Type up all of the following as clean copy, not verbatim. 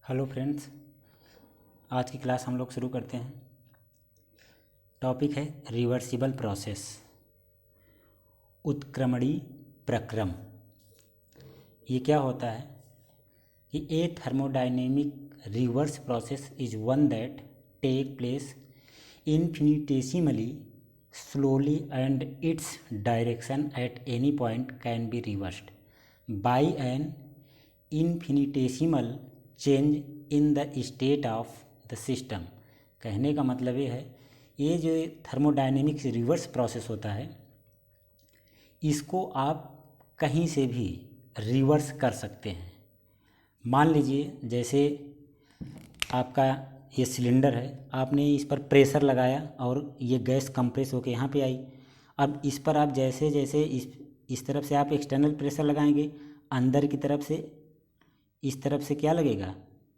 Hello friends, आज की class हम लोग शुरू करते हैं। टॉपिक है रिवर्सिबल प्रोसेस, उत्क्रमणी प्रक्रम। ये क्या होता है कि a thermodynamic reverse process is one that take place infinitesimally slowly and its direction at any point can be reversed by an infinitesimal change in the state of the system। कहने का मतलब ये है, ये जो थर्मोडायनेमिक्स रिवर्स प्रोसेस होता है इसको आप कहीं से भी रिवर्स कर सकते हैं। मान लीजिए जैसे आपका ये सिलेंडर है, आपने इस पर प्रेशर लगाया और ये गैस कंप्रेस होकर यहाँ पे आई। अब इस पर आप जैसे जैसे इस तरफ से आप एक्सटर्नल प्रेशर लगाएंगे, अंदर की तरफ से इस तरफ से क्या लगेगा,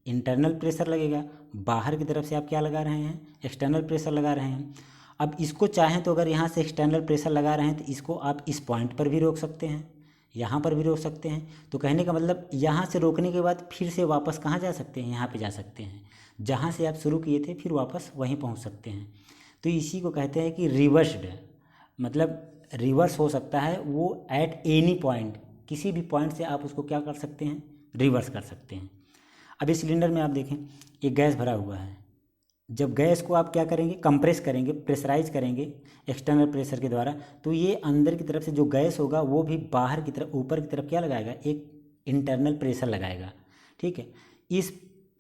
इंटरनल प्रेशर लगेगा। बाहर की तरफ से आप क्या लगा रहे हैं, एक्सटर्नल प्रेशर लगा रहे हैं। अब इसको चाहें तो अगर यहाँ से एक्सटर्नल प्रेशर लगा रहे हैं तो इसको आप इस पॉइंट पर भी रोक सकते हैं, यहाँ पर भी रोक सकते हैं। तो कहने का मतलब यहाँ से रोकने के बाद फिर से वापस कहाँ जा सकते हैं, यहाँ पे जा सकते हैं। जहाँ से आप शुरू किए थे फिर वापस वहीं पहुँच सकते हैं। तो इसी को कहते हैं कि रिवर्स्ड, मतलब रिवर्स हो सकता है वो एट एनी पॉइंट, किसी भी पॉइंट से आप उसको क्या कर सकते हैं, रिवर्स कर सकते हैं। अब इस सिलेंडर में आप देखें ये गैस भरा हुआ है। जब गैस को आप क्या करेंगे, कंप्रेस करेंगे, प्रेशराइज करेंगे एक्सटर्नल प्रेशर के द्वारा, तो ये अंदर की तरफ से जो गैस होगा वो भी बाहर की तरफ, ऊपर की तरफ क्या लगाएगा, एक इंटरनल प्रेशर लगाएगा। ठीक है, इस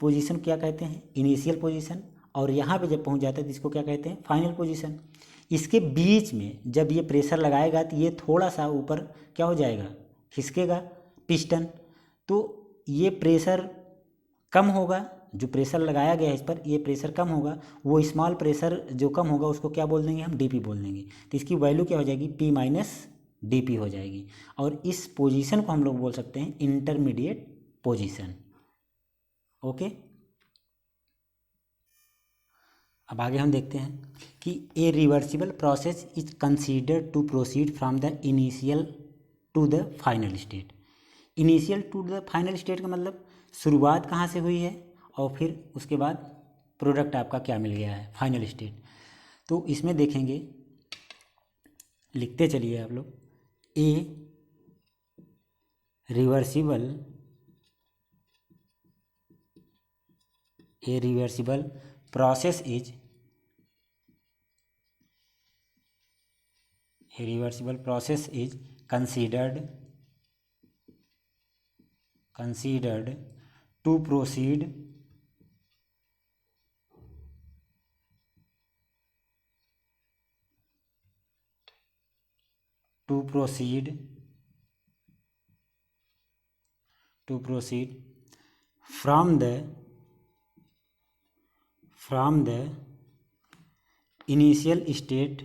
पोजीशन क्या कहते हैं, इनिशियल पोजीशन। और यहाँ पे जब पहुँच जाता है तो इसको क्या कहते हैं, फाइनल पोजीशन। इसके बीच में जब ये प्रेशर लगाएगा तो ये थोड़ा सा ऊपर क्या हो जाएगा, खिसकेगा पिस्टन। तो ये प्रेशर कम होगा, जो प्रेशर लगाया गया है इस पर, ये प्रेशर कम होगा। वो स्मॉल प्रेशर जो कम होगा उसको क्या बोल देंगे, हम डीपी बोल देंगे। तो इसकी वैल्यू क्या हो जाएगी, पी माइनस डीपी हो जाएगी। और इस पोजीशन को हम लोग बोल सकते हैं इंटरमीडिएट पोजीशन। ओके, अब आगे हम देखते हैं कि a reversible process is considered to proceed from the initial to the final state. Initial to the final state का मतलब शुरुआत कहाँ से हुई है और फिर उसके बाद प्रोडक्ट आपका क्या मिल गया है, फाइनल स्टेट। तो इसमें देखेंगे, लिखते चलिए आप लोग, ए reversible process is considered to proceed from the initial state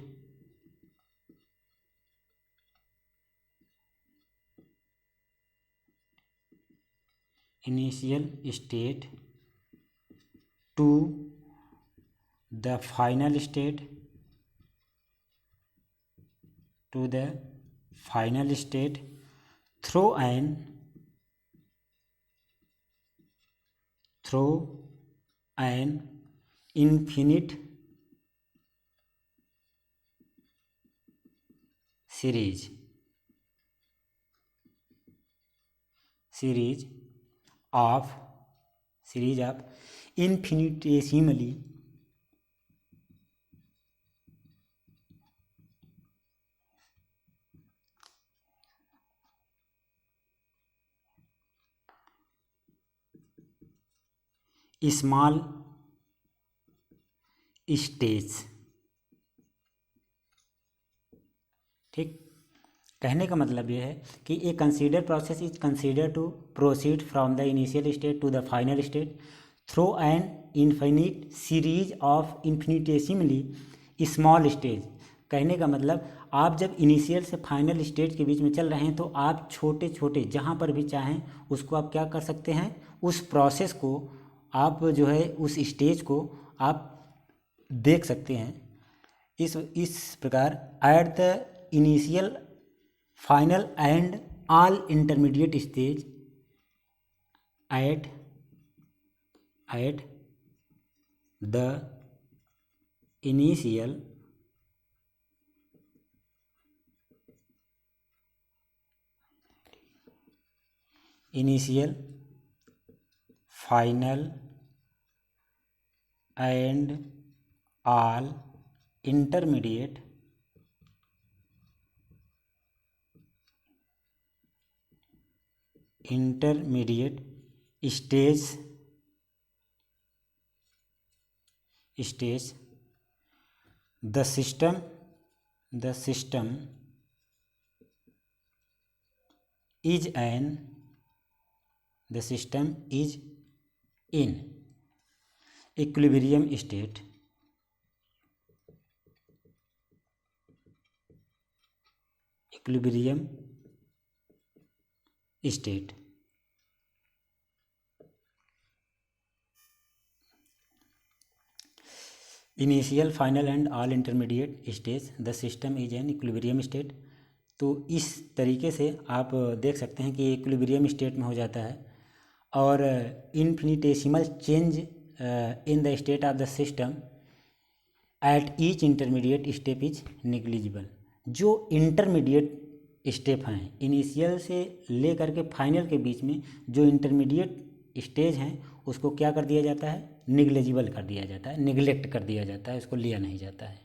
to the final state through an infinite series of infinitesimally small stage. ठीक, कहने का मतलब ये है कि a consider process is consider to proceed from the initial state to the final state through an infinite series of infinitesimally small stage. कहने का मतलब आप जब इनिशियल से फाइनल स्टेज के बीच में चल रहे हैं तो आप छोटे छोटे जहाँ पर भी चाहें उसको आप क्या कर सकते हैं, उस प्रोसेस को आप जो है उस स्टेज को आप देख सकते हैं। इस प्रकार at the initial, final and all intermediate stage, at at the initial final and all intermediate stage the system is in equilibrium state initial final and all intermediate stage the system is an equilibrium state. तो इस तरीके से आप देख सकते हैं कि equilibrium state में हो जाता है और infinitesimal change in the state of the system at each intermediate step is negligible. जो इंटरमीडिएट स्टेप हैं इनिशियल से ले करके फाइनल के बीच में जो इंटरमीडिएट स्टेज हैं उसको क्या कर दिया जाता है, निग्लिजिबल कर दिया जाता है, निगलेक्ट कर दिया जाता है, उसको लिया नहीं जाता है।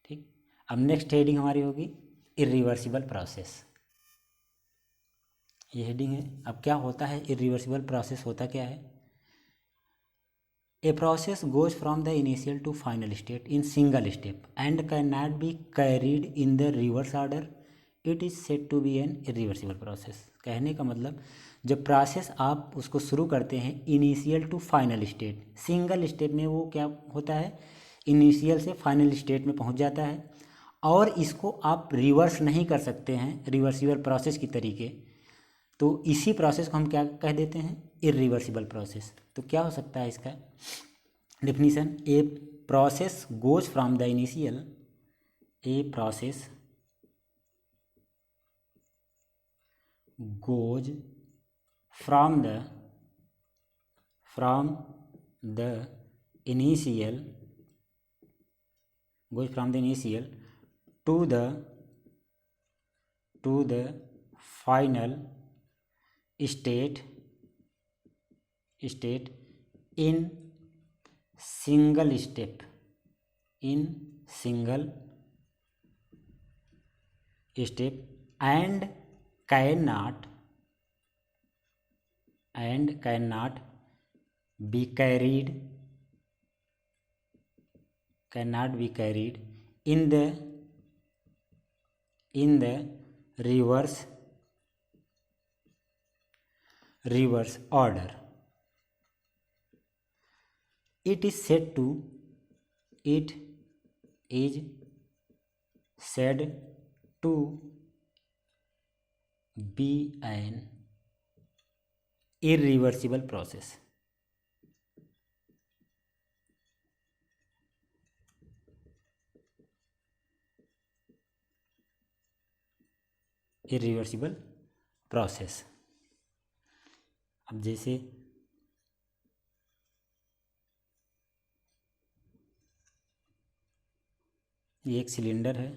ठीक, अब नेक्स्ट हेडिंग हमारी होगी इरिवर्सिबल प्रोसेस। ये हेडिंग है। अब क्या होता है इरिवर्सिबल प्रोसेस, होता क्या है? A process goes from the initial to final state in single step and can not be carried in the reverse order, it is said to be an irreversible process. कहने का मतलब जब process आप उसको शुरू करते हैं initial to final state, single step में वो क्या होता है, इनिशियल से फाइनल स्टेट में पहुंच जाता है और इसको आप रिवर्स नहीं कर सकते हैं रिवर्सिबल प्रोसेस की तरीके, तो इसी प्रोसेस को हम क्या कह देते हैं, इरिवर्सिबल प्रोसेस। तो क्या हो सकता है इसका definition, A process goes from the initial, a process goes from the initial to the final state in single step and cannot be carried in the reverse order. It is said to be an irreversible process. Irreversible process. अब जैसे ये एक cylinder है,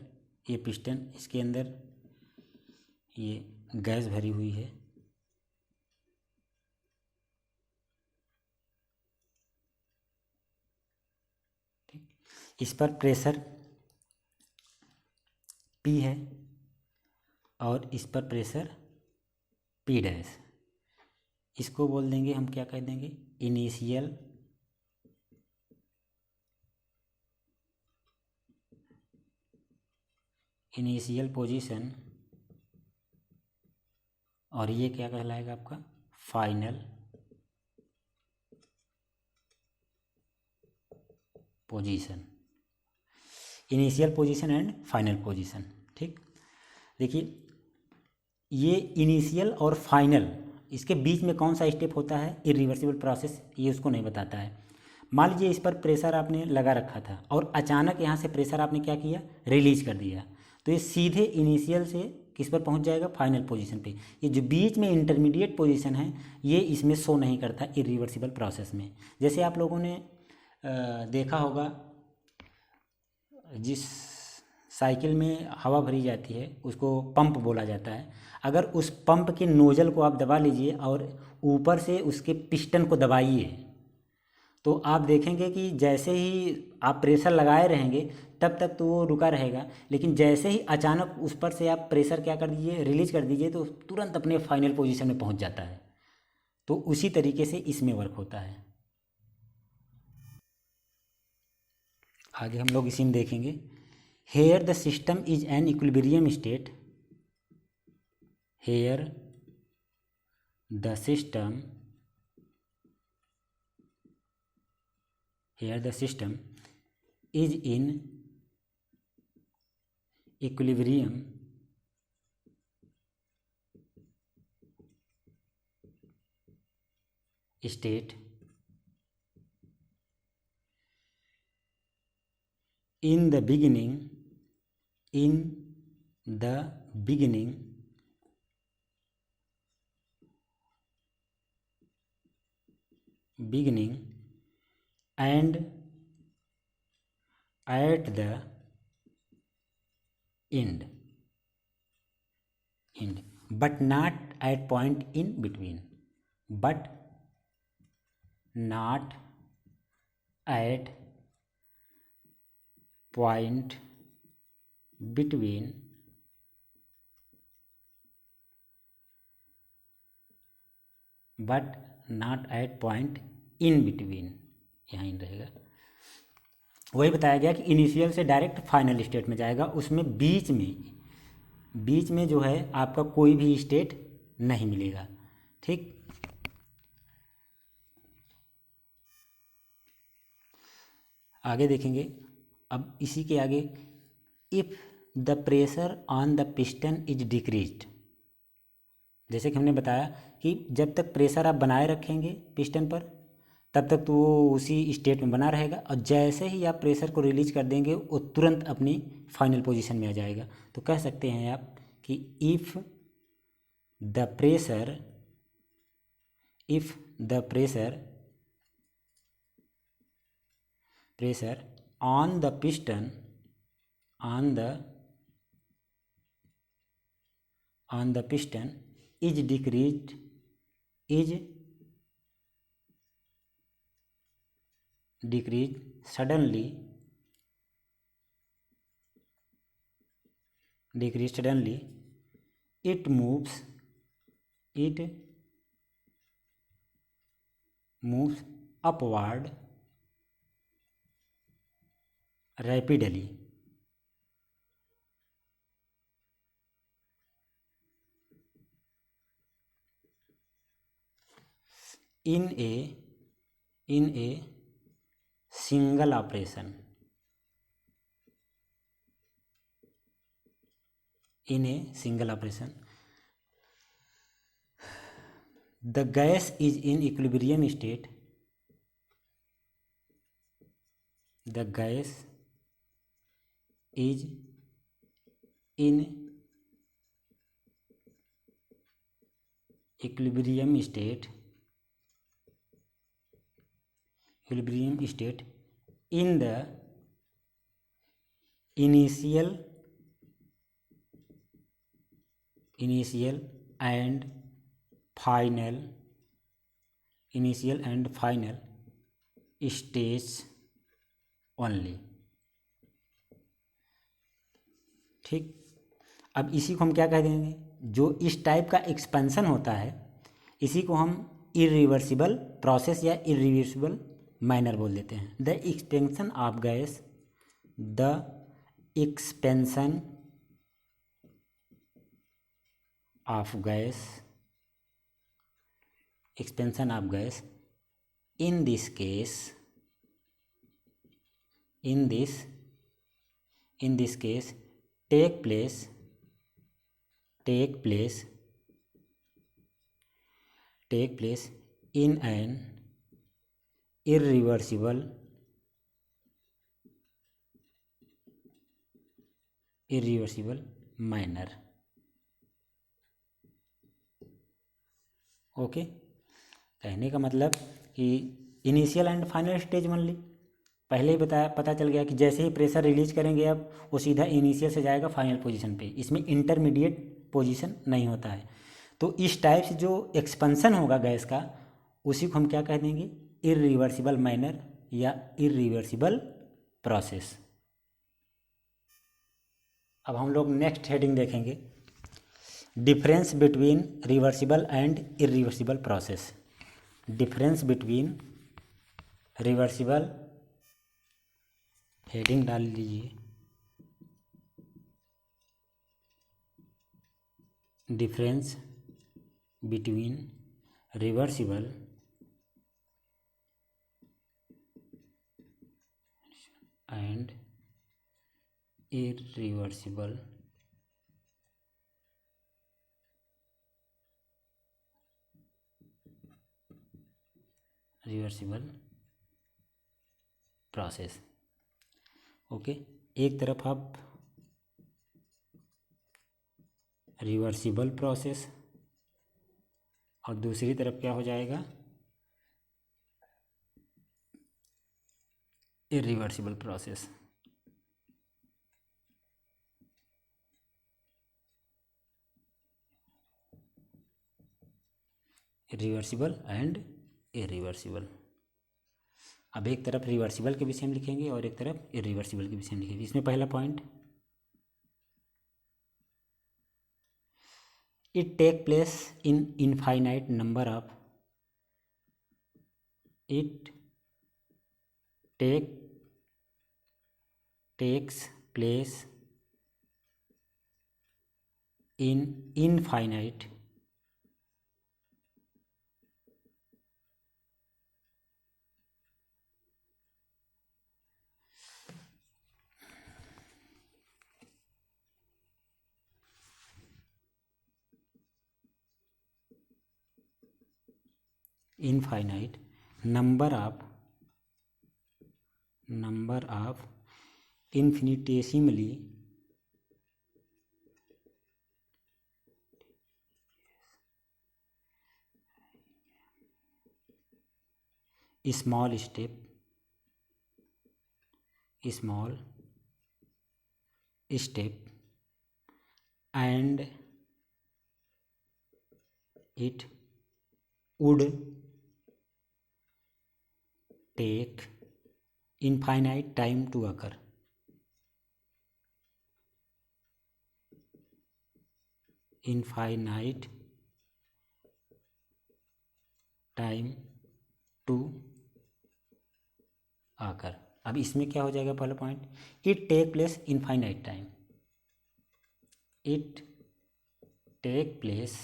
ये piston, इसके अंदर ये gas भरी हुई है, ठीक, इस पर प्रेशर P है और इस पर प्रेशर P डैश, इसको बोल देंगे हम, क्या कह देंगे, इनिशियल पोजीशन, और ये क्या कहलाएगा आपका, final position, initial position and final position. ठीक, देखिए ये इनिशियल और फाइनल, इसके बीच में कौन सा स्टेप होता है इरिवर्सिबल प्रोसेस, ये उसको नहीं बताता है। मान लीजिए इस पर प्रेशर आपने लगा रखा था और अचानक यहाँ से प्रेशर आपने क्या किया, रिलीज कर दिया, तो ये सीधे इनिशियल से किस पर पहुंच जाएगा, फाइनल पोजीशन पे। ये जो बीच में इंटरमीडिएट पोजीशन है ये इसमें शो नहीं करता इरिवर्सिबल प्रोसेस में। जैसे आप लोगों ने देखा होगा, जिस साइकिल में हवा भरी जाती है उसको पंप बोला जाता है। अगर उस पंप के नोजल को आप दबा लीजिए और ऊपर से उसके पिस्टन को दबाइए तो आप देखेंगे कि जैसे ही आप प्रेशर लगाए रहेंगे तब तक तो वो रुका रहेगा, लेकिन जैसे ही अचानक उस पर से आप प्रेशर क्या कर दीजिए, रिलीज कर दीजिए, तो तुरंत अपने फाइनल पोजीशन में पहुंच जाता है। तो उसी तरीके से इसमें वर्क होता है। आगे हम लोग इसी में देखेंगे। Here the system is an equilibrium state, here the system, here the system is in equilibrium state in the beginning and at the end but not at point in between, but not at point between but not at point in between, यहाँ इन रहेगा। वही बताया गया कि initial से direct final state में जाएगा, उसमें बीच में जो है आपका कोई भी स्टेट नहीं मिलेगा। ठीक, आगे देखेंगे। अब इसी के आगे, if the pressure on the piston is decreased, जैसे कि हमने बताया कि जब तक प्रेशर आप बनाए रखेंगे पिस्टन पर तब तक तो वो उसी स्टेट में बना रहेगा, और जैसे ही आप प्रेशर को रिलीज कर देंगे वो तुरंत अपनी फाइनल पोजीशन में आ जाएगा। तो कह सकते हैं आप कि if the pressure on the piston is decreased suddenly, it moves upward rapidly in a single operation, the gas is in equilibrium state, in the initial and final stage only। ठीक, अब इसी को हम क्या कह देंगे, जो इस टाइप का एक्सपेंशन होता है इसी को हम इरिवर्सिबल प्रोसेस या इरिवर्सिबल मैनर बोल देते हैं। The expansion of gas in this case take place in an irreversible manner। Okay, कहने का मतलब कि इनिशियल एंड फाइनल स्टेज मान ली, पहले ही बताया, पता चल गया कि जैसे ही प्रेशर रिलीज करेंगे अब वो सीधा इनिशियल से जाएगा फाइनल पोजीशन पे, इसमें इंटरमीडिएट पोजीशन नहीं होता है। तो इस टाइप से जो एक्सपेंशन होगा गैस का, उसी को हम क्या कह देंगे, इरिवर्सिबल मैनर या इरिवर्सिबल प्रोसेस। अब हम लोग नेक्स्ट हेडिंग देखेंगे, difference between reversible and irreversible process. Difference between reversible, heading डाल लीजिए, difference between reversible and irreversible process. Okay, एक तरफ आप रिवर्सिबल प्रोसेस और दूसरी तरफ क्या हो जाएगा, irreversible process. Reversible and irreversible. अब एक तरफ रिवर्सिबल के विषय में लिखेंगे और एक तरफ इरिवर्सिबल के विषय में लिखेंगे। इसमें पहला point, it take place in infinite number of, it takes place in infinite number of infinitesimally small step and it would take infinite time to occur. Infinite time to occur। अब इसमें क्या हो जाएगा, पहला point, it take place infinite time, it take place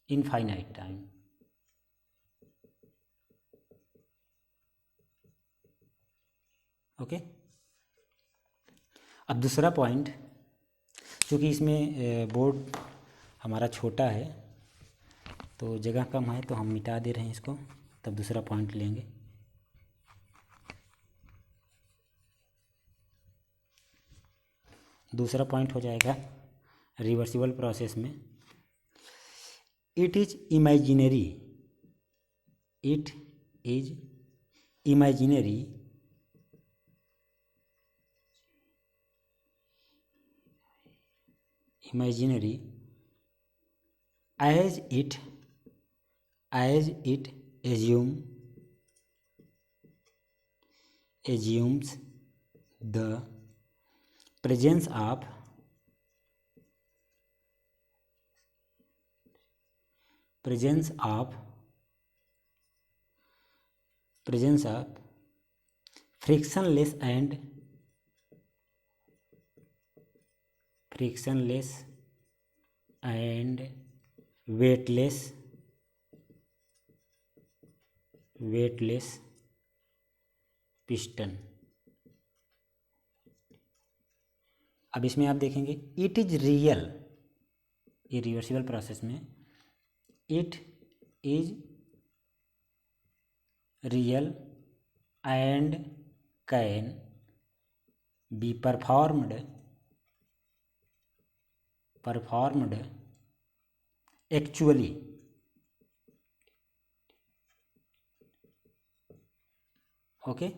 infinite time. Okay, अब दूसरा point, क्योंकि इसमें बोर्ड हमारा छोटा है तो जगह कम है तो हम मिटा दे रहे हैं इसको, तब दूसरा पॉइंट लेंगे। दूसरा पॉइंट हो जाएगा रिवर्सिबल प्रोसेस में, it is imaginary, it is imaginary as it assumes the presence of frictionless and weightless piston। अब इसमें आप देखेंगे it is real, irreversible process में it is real and can be performed actually. Okay,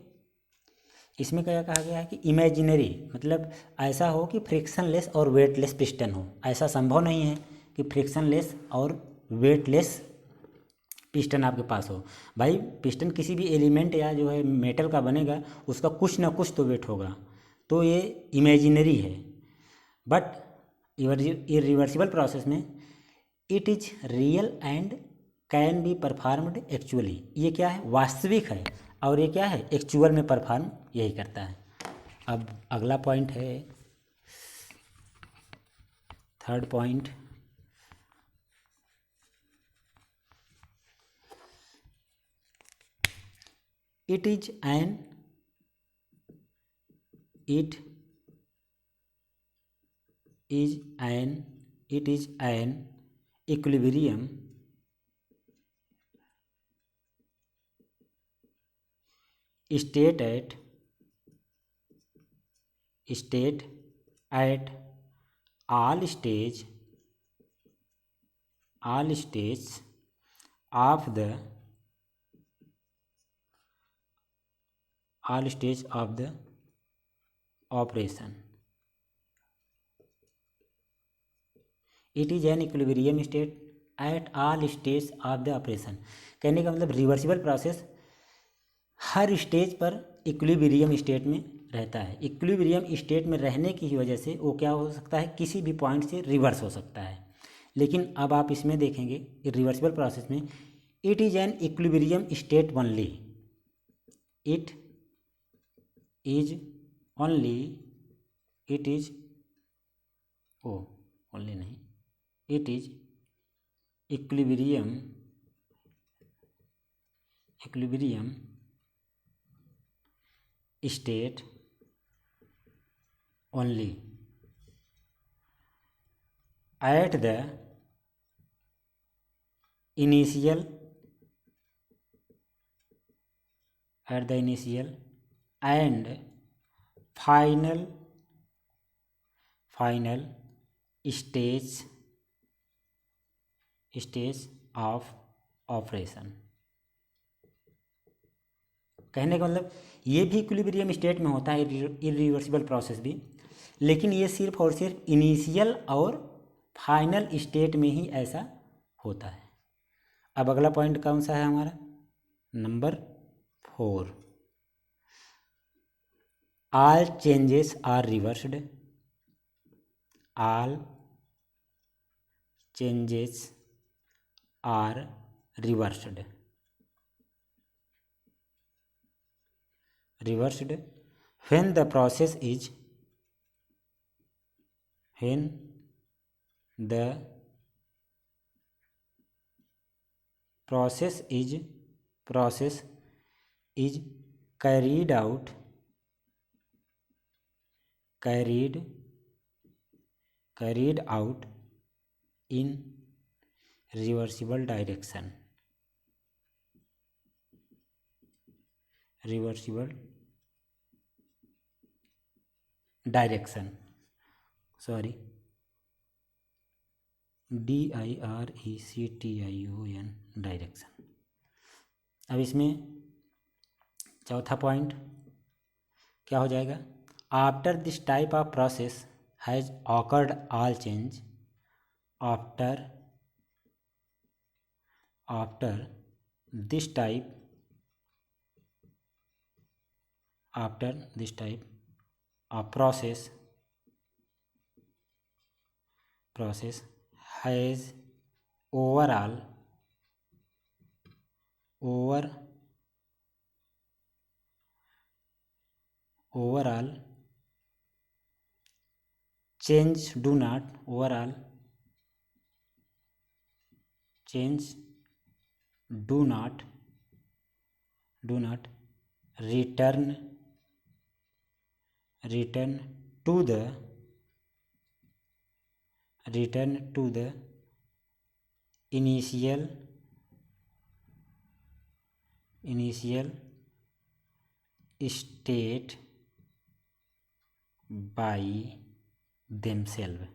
इसमें क्या कहा गया है कि इमेजिनरी मतलब ऐसा हो कि फ्रिक्शनलेस और वेटलेस पिस्टन हो। ऐसा संभव नहीं है कि फ्रिक्शनलेस और वेटलेस पिस्टन आपके पास हो। भाई पिस्टन किसी भी एलिमेंट या जो है मेटल का बनेगा, उसका कुछ ना कुछ तो वेट होगा, तो ये इमेजिनरी है। बट इरिवर्सिबल प्रोसेस में it is real and can be performed actually. ये क्या है, वास्तविक है, और ये क्या है, एक्चुअल में परफॉर्म यही करता है। अब अगला पॉइंट है, third point, it is an it it is an equilibrium state at all stages of the operation. It is an equilibrium state at all stage of the operation. कहने का मतलब रिवर्सिबल प्रोसेस हर stage पर equilibrium state में रहता है। Equilibrium state में रहने की वजह से वो क्या हो सकता है, किसी भी पॉइंट से रिवर्स हो सकता है। लेकिन अब आप इसमें देखेंगे रिवर्सिबल प्रोसेस में it is an equilibrium state only, it is only, it is oh only नहीं, it is equilibrium state only at the initial and final stage of operation। कहने का मतलब ये भी इक्विलिब्रियम स्टेट में होता है, इरिवर्सिबल प्रोसेस भी, लेकिन ये सिर्फ और सिर्फ इनिशियल और फाइनल स्टेट में ही ऐसा होता है। अब अगला पॉइंट कौन सा है हमारा, number 4, all changes are reversed, all changes are reversed when the process is carried out in reversible direction, sorry DIRECTION direction. अब इसमें चौथा पॉइंट क्या हो जाएगा, after this type of process has awkward all change after this type of process has overall change do not return to the initial state by themselves।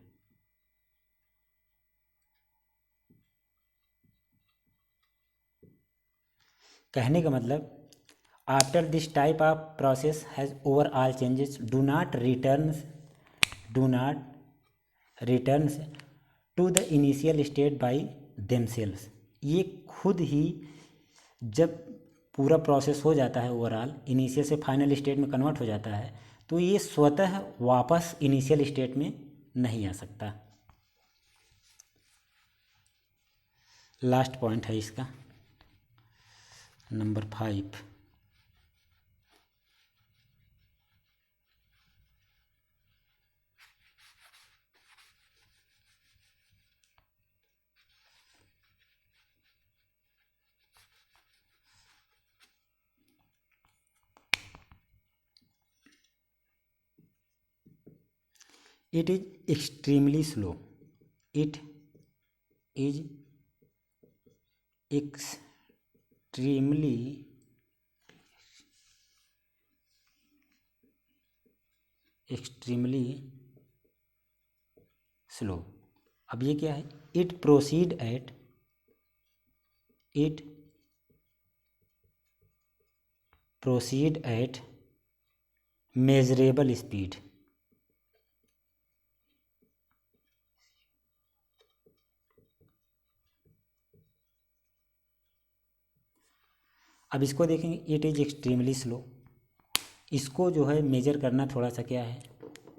कहने का मतलब after this type of process has overall changes do not returns to the initial state by themselves. ये खुद ही जब पूरा process हो जाता है ओवरऑल इनिशियल से फाइनल स्टेट में कन्वर्ट हो जाता है तो ये स्वतः वापस इनिशियल स्टेट में नहीं आ सकता। लास्ट पॉइंट है इसका number 5। It is extremely slow. It is extremely slow। अब ये क्या है? It proceed at measurable speed। अब इसको देखेंगे, इट इज़ एक्सट्रीमली स्लो। इसको जो है मेजर करना थोड़ा सा क्या है,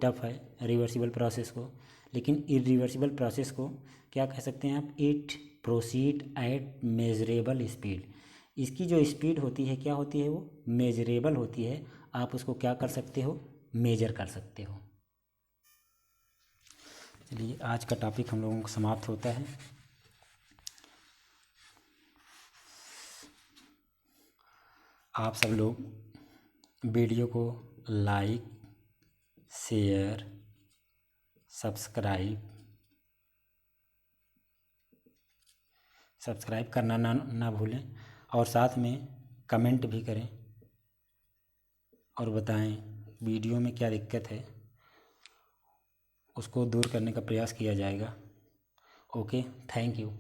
टफ है रिवर्सिबल प्रोसेस को। लेकिन इरिवर्सिबल प्रोसेस को क्या कह सकते हैं आप? It proceed at measurable speed. इसकी जो स्पीड होती है क्या होती है? वो मेजरेबल होती है। आप उसको क्या कर सकते हो? मेजर कर सकते हो। चलिए आज का टॉपिक हम लोगों को समाप्त होता है। आप सब लोग वीडियो को लाइक, शेयर, सब्सक्राइब करना ना भूलें और साथ में कमेंट भी करें और बताएं वीडियो में क्या दिक्कत है, उसको दूर करने का प्रयास किया जाएगा। Okay, thank you.